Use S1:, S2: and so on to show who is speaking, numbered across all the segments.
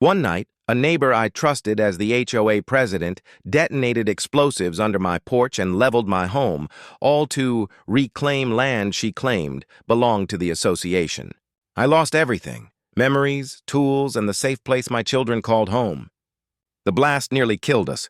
S1: One night, a neighbor I trusted as the HOA president detonated explosives under my porch and leveled my home, all to reclaim land she claimed belonged to the association. I lost everything: memories, tools, and the safe place my children called home. The blast nearly killed us.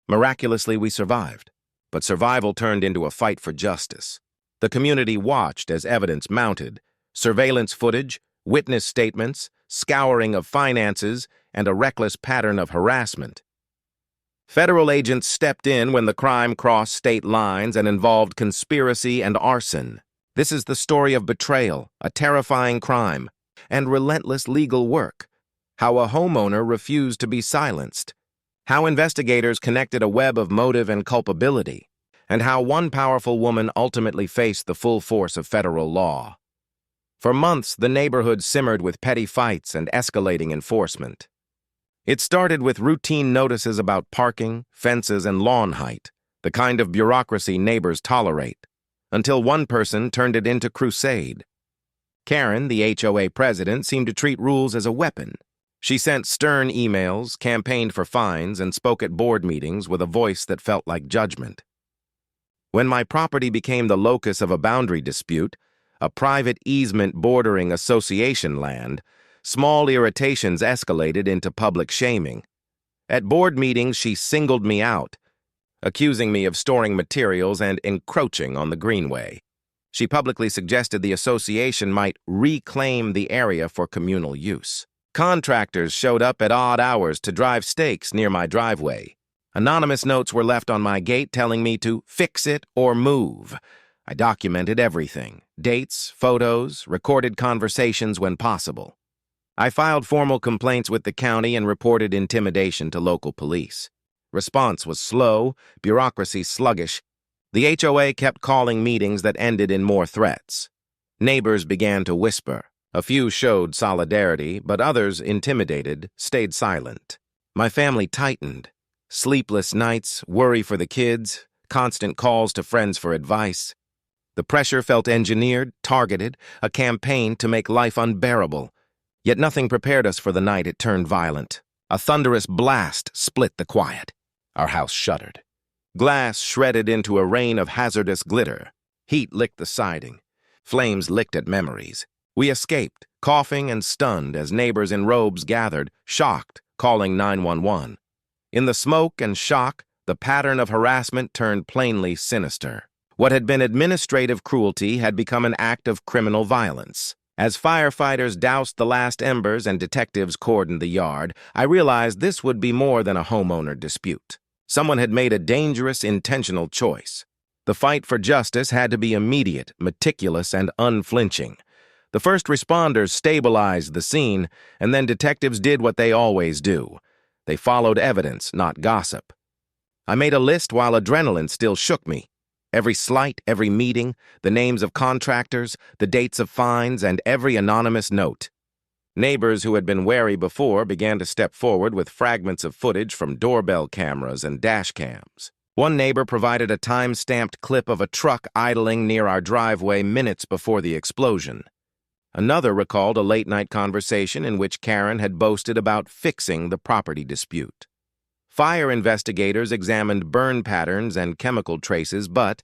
S1: Miraculously, we survived. But survival turned into a fight for justice. The community watched as evidence mounted: surveillance footage, witness statements, scouring of finances, and a reckless pattern of harassment. Federal agents stepped in when the crime crossed state lines and involved conspiracy and arson. This is the story of betrayal, a terrifying crime, and relentless legal work. How a homeowner refused to be silenced. How investigators connected a web of motive and culpability. And how one powerful woman ultimately faced the full force of federal law. For months, the neighborhood simmered with petty fights and escalating enforcement. It started with routine notices about parking, fences, and lawn height, the kind of bureaucracy neighbors tolerate, until one person turned it into crusade. Karen, the HOA president, seemed to treat rules as a weapon. She sent stern emails, campaigned for fines, and spoke at board meetings with a voice that felt like judgment. When my property became the locus of a boundary dispute, a private easement bordering association land, small irritations escalated into public shaming. At board meetings, she singled me out, accusing me of storing materials and encroaching on the greenway. She publicly suggested the association might reclaim the area for communal use. Contractors showed up at odd hours to drive stakes near my driveway. Anonymous notes were left on my gate telling me to fix it or move. I documented everything: dates, photos, recorded conversations when possible. I filed formal complaints with the county and reported intimidation to local police. Response was slow, bureaucracy sluggish. The HOA kept calling meetings that ended in more threats. Neighbors began to whisper. A few showed solidarity, but others, intimidated, stayed silent. My family tightened. Sleepless nights, worry for the kids, constant calls to friends for advice. The pressure felt engineered, targeted, a campaign to make life unbearable. Yet nothing prepared us for the night it turned violent. A thunderous blast split the quiet. Our house shuddered. Glass shredded into a rain of hazardous glitter. Heat licked the siding. Flames licked at memories. We escaped, coughing and stunned, as neighbors in robes gathered, shocked, calling 911. In the smoke and shock, the pattern of harassment turned plainly sinister. What had been administrative cruelty had become an act of criminal violence. As firefighters doused the last embers and detectives cordoned the yard, I realized this would be more than a homeowner dispute. Someone had made a dangerous, intentional choice. The fight for justice had to be immediate, meticulous, and unflinching. The first responders stabilized the scene, and then detectives did what they always do. They followed evidence, not gossip. I made a list while adrenaline still shook me. Every slight, every meeting, the names of contractors, the dates of fines, and every anonymous note. Neighbors who had been wary before began to step forward with fragments of footage from doorbell cameras and dash cams. One neighbor provided a time-stamped clip of a truck idling near our driveway minutes before the explosion. Another recalled a late-night conversation in which Karen had boasted about fixing the property dispute. Fire investigators examined burn patterns and chemical traces but,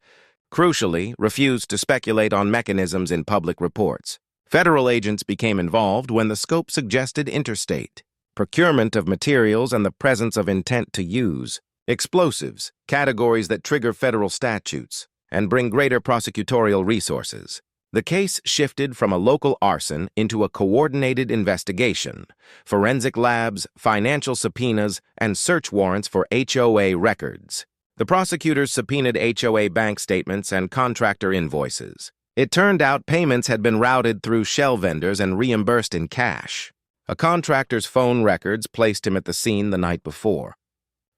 S1: crucially, refused to speculate on mechanisms in public reports. Federal agents became involved when the scope suggested interstate, procurement of materials, and the presence of intent to use. Explosives, categories that trigger federal statutes and bring greater prosecutorial resources. The case shifted from a local arson into a coordinated investigation: forensic labs, financial subpoenas, and search warrants for HOA records. The prosecutors subpoenaed HOA bank statements and contractor invoices. It turned out payments had been routed through shell vendors and reimbursed in cash. A contractor's phone records placed him at the scene the night before.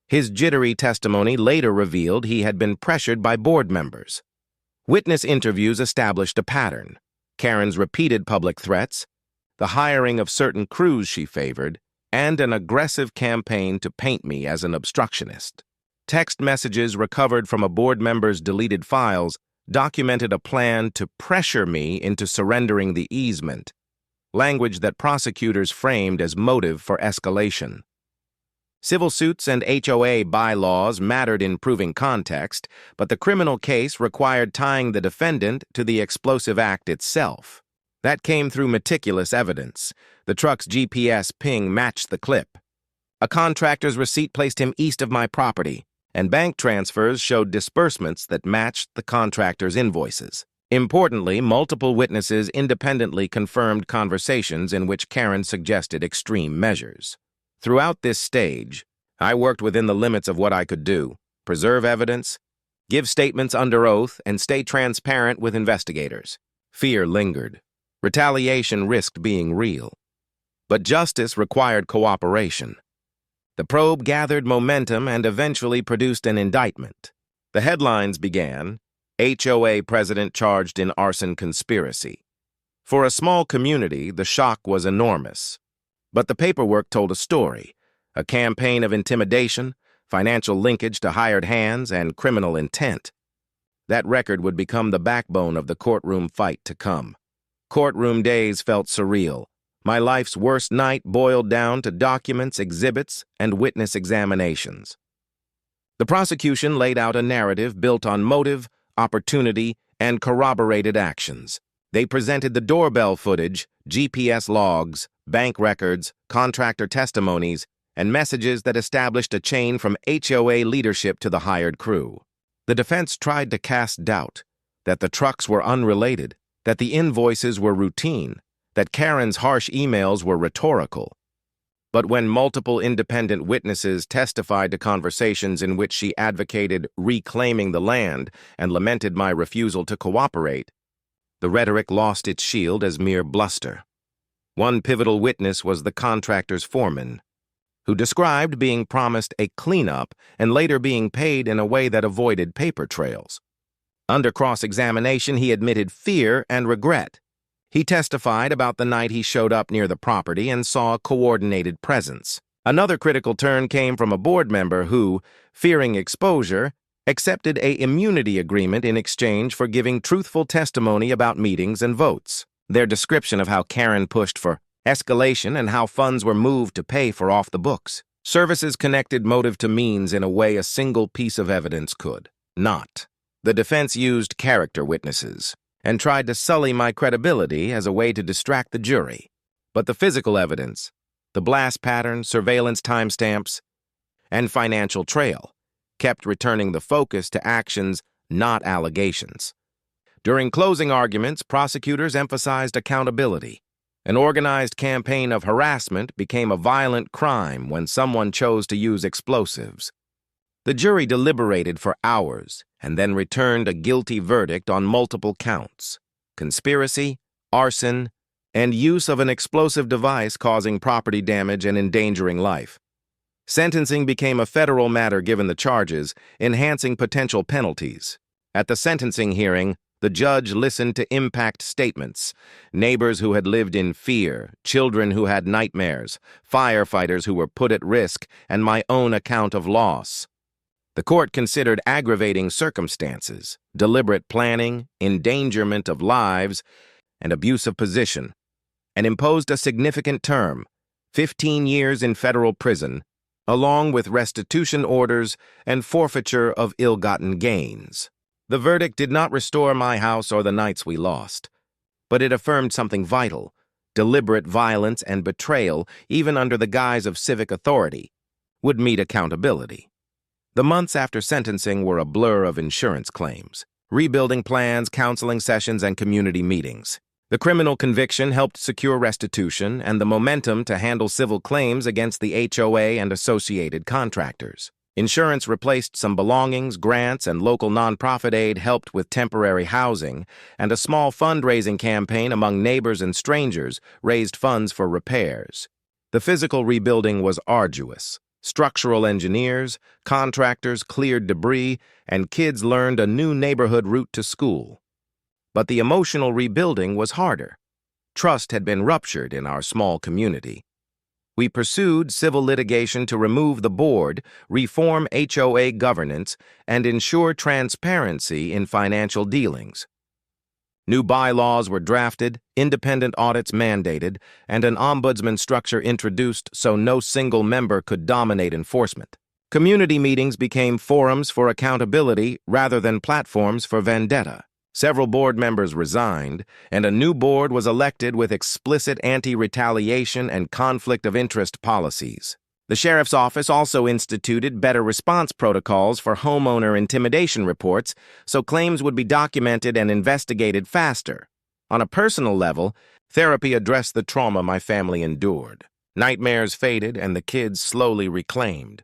S1: His jittery testimony later revealed he had been pressured by board members. Witness interviews established a pattern: Karen's repeated public threats, the hiring of certain crews she favored, and an aggressive campaign to paint me as an obstructionist. Text messages recovered from a board member's deleted files documented a plan to pressure me into surrendering the easement. language that prosecutors framed as motive for escalation. Civil suits and HOA bylaws mattered in proving context, but the criminal case required tying the defendant to the explosive act itself. That came through meticulous evidence. The truck's GPS ping matched the clip. A contractor's receipt placed him east of my property, and bank transfers showed disbursements that matched the contractor's invoices. Importantly, multiple witnesses independently confirmed conversations in which Karen suggested extreme measures. Throughout this stage, I worked within the limits of what I could do: preserve evidence, give statements under oath, and stay transparent with investigators. Fear lingered. Retaliation risked being real. But justice required cooperation. The probe gathered momentum and eventually produced an indictment. The headlines began, HOA president charged in arson conspiracy. For a small community, the shock was enormous. But the paperwork told a story: a campaign of intimidation, financial linkage to hired hands, and criminal intent. That record would become the backbone of the courtroom fight to come. Courtroom days felt surreal. My life's worst night boiled down to documents, exhibits, and witness examinations. The prosecution laid out a narrative built on motive, opportunity, and corroborated actions. They presented the doorbell footage, GPS logs, bank records, contractor testimonies, and messages that established a chain from HOA leadership to the hired crew. The defense tried to cast doubt that the trucks were unrelated, that the invoices were routine, that Karen's harsh emails were rhetorical. But when multiple independent witnesses testified to conversations in which she advocated reclaiming the land and lamented my refusal to cooperate, the rhetoric lost its shield as mere bluster. One pivotal witness was the contractor's foreman, who described being promised a cleanup and later being paid in a way that avoided paper trails. Under cross-examination, he admitted fear and regret. He testified about the night he showed up near the property and saw a coordinated presence. Another critical turn came from a board member who, fearing exposure, accepted an immunity agreement in exchange for giving truthful testimony about meetings and votes. Their description of how Karen pushed for escalation and how funds were moved to pay for off-the-books services connected motive to means in a way a single piece of evidence could not. The defense used character witnesses and tried to sully my credibility as a way to distract the jury. But the physical evidence, the blast pattern, surveillance timestamps, and financial trail kept returning the focus to actions, not allegations. During closing arguments, prosecutors emphasized accountability. An organized campaign of harassment became a violent crime when someone chose to use explosives. The jury deliberated for hours and then returned a guilty verdict on multiple counts: conspiracy, arson, and use of an explosive device causing property damage and endangering life. Sentencing became a federal matter given the charges, enhancing potential penalties. At the sentencing hearing, the judge listened to impact statements: neighbors who had lived in fear, children who had nightmares, firefighters who were put at risk, and my own account of loss. The court considered aggravating circumstances, deliberate planning, endangerment of lives, and abuse of position, and imposed a significant term, 15 years in federal prison, along with restitution orders and forfeiture of ill-gotten gains. The verdict did not restore my house or the nights we lost, but it affirmed something vital: deliberate violence and betrayal, even under the guise of civic authority, would meet accountability. The months after sentencing were a blur of insurance claims, rebuilding plans, counseling sessions, and community meetings. The criminal conviction helped secure restitution and the momentum to handle civil claims against the HOA and associated contractors. Insurance replaced some belongings, grants, and local nonprofit aid helped with temporary housing, and a small fundraising campaign among neighbors and strangers raised funds for repairs. The physical rebuilding was arduous. Structural engineers, contractors cleared debris, and kids learned a new neighborhood route to school. But the emotional rebuilding was harder. Trust had been ruptured in our small community. We pursued civil litigation to remove the board, reform HOA governance, and ensure transparency in financial dealings. New bylaws were drafted, independent audits mandated, and an ombudsman structure introduced so no single member could dominate enforcement. Community meetings became forums for accountability rather than platforms for vendetta. Several board members resigned, and a new board was elected with explicit anti-retaliation and conflict of interest policies. The sheriff's office also instituted better response protocols for homeowner intimidation reports so claims would be documented and investigated faster. On a personal level, therapy addressed the trauma my family endured. Nightmares faded and the kids slowly reclaimed.